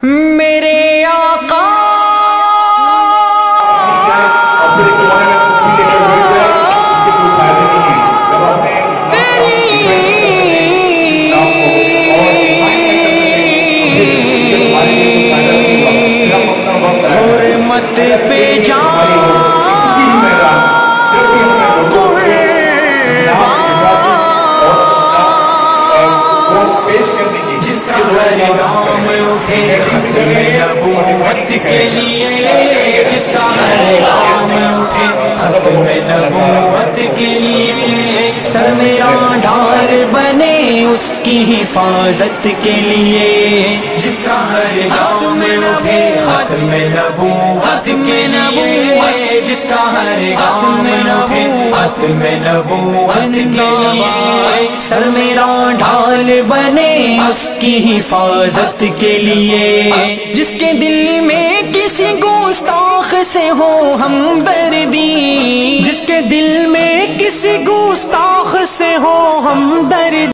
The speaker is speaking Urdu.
میرے آقا حرمت پہ جس کا ہر گام اٹھے ختم نبوت کے لیے، جس کا ہر گام اٹھے ختم نبوت کے لیے، سر میرا ڈھال بنے اس کی حفاظت کے لیے، جس کا ہر گام اٹھے ختم نبوت کے لیے، جس کا ہر گام اٹھے ختم نبوت کے لیے، سر میرا ڈھال بنے اس کی حفاظت کے لیے، جس کے دل میں کسی گستاخ سے ہو ہمدردی، جس کے دل میں کسی گستاخ سے ہو ہمدردی،